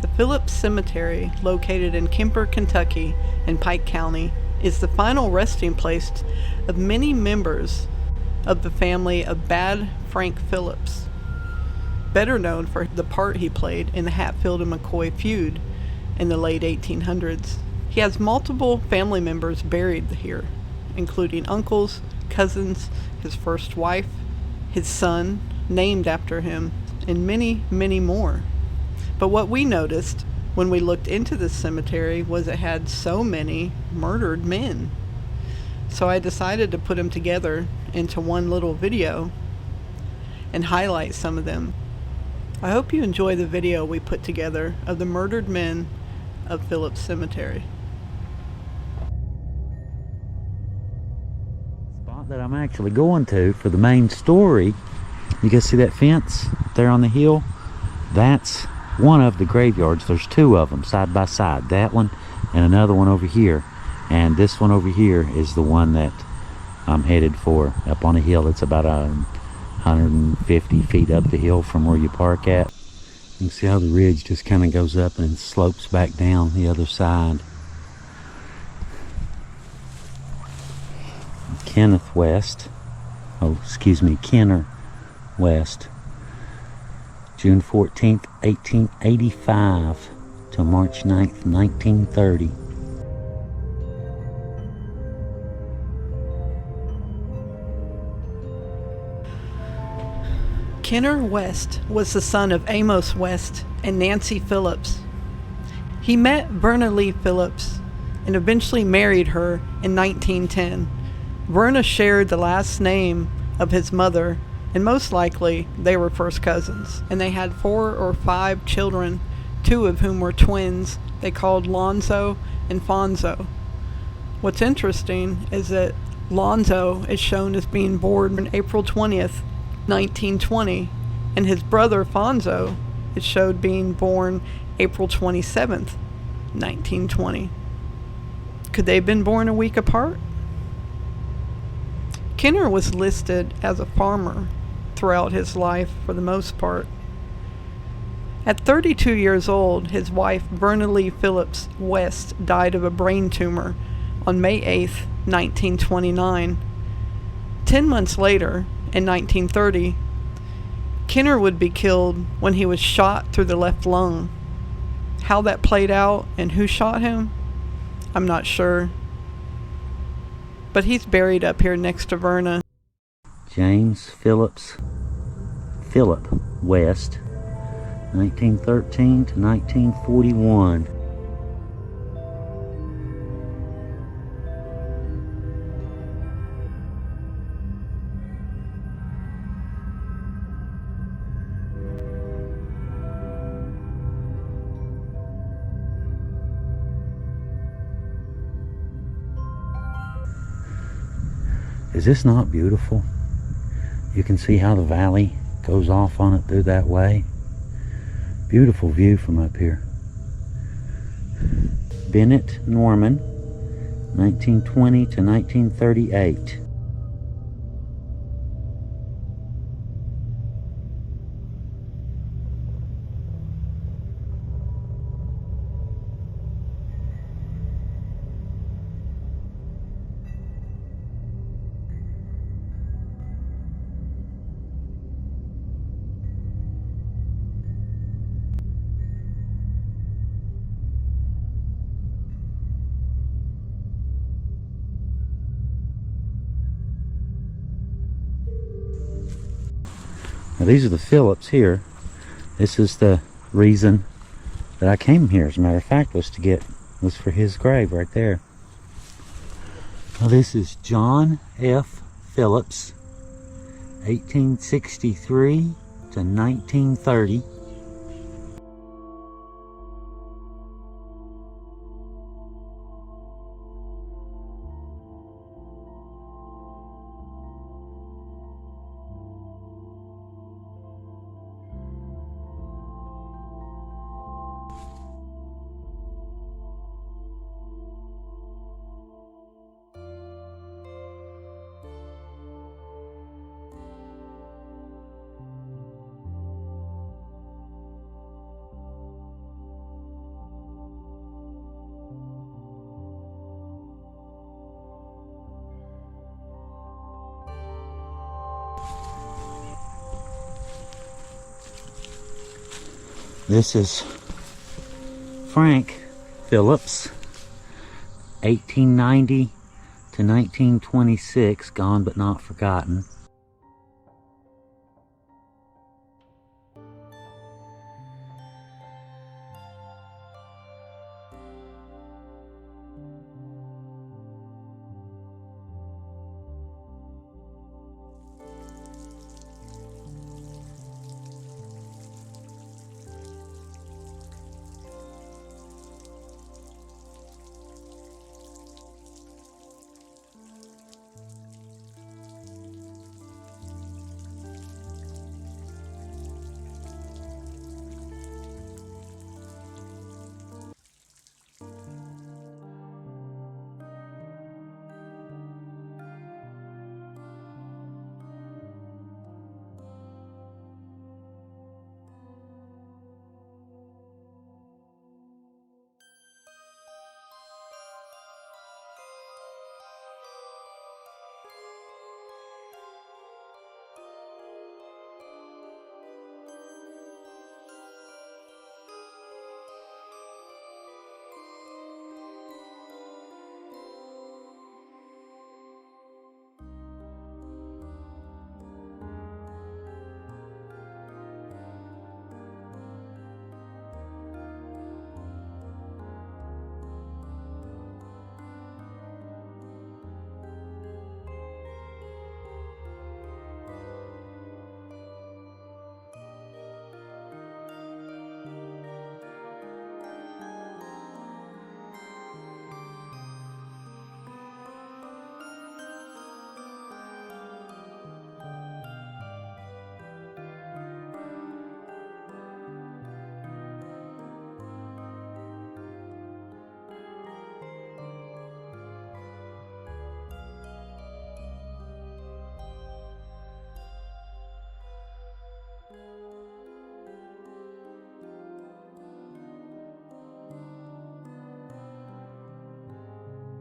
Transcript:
The Phillips Cemetery, located in Kimper, Kentucky, in Pike County, is the final resting place of many members of the family of Bad Frank Phillips, better known for the part he played in the Hatfield and McCoy feud in the late 1800s. He has multiple family members buried here, including uncles, cousins, his first wife, his son, named after him, and many, many more. But what we noticed when we looked into this cemetery was it had so many murdered men. So I decided to put them together into one little video and highlight some of them. I hope you enjoy the video we put together of the murdered men of Phillips Cemetery. Spot that I'm actually going to for the main story. You guys see that fence there on the hill? That's one of the graveyards. There's two of them side by side, that one and another one over here, and this one over here is the one that I'm headed for, up on a hill. It's about 150 feet up the hill from where you park at. You can see how the ridge just kind of goes up and slopes back down the other side. Kenner West, June 14th, 1885 to March 9th, 1930. Kenner West was the son of Amos West and Nancy Phillips. He met Verna Lee Phillips and eventually married her in 1910. Verna shared the last name of his mother, and most likely they were first cousins. And they had 4 or 5 children, 2 of whom were twins. They called Lonzo and Fonzo. What's interesting is that Lonzo is shown as being born on April 20th, 1920, and his brother Fonzo is showed being born April 27th, 1920. Could they have been born a week apart? Kenner was listed as a farmer throughout his life for the most part. At 32 years old, his wife Verna Lee Phillips West died of a brain tumor on May 8th, 1929. 10 months later, in 1930, Kenner would be killed when he was shot through the left lung. How that played out and who shot him, I'm not sure. But he's buried up here next to Verna. James Philip West, 1913 to 1941. Is this not beautiful? You can see how the valley goes off on it through that way. Beautiful view from up here. Bennett Norman, 1920 to 1938. Now these are the Phillips here. This is the reason that I came here, as a matter of fact, was for his grave right there. Now this is John F. Phillips, 1863 to 1930. This is Frank Phillips, 1890 to 1926, gone but not forgotten.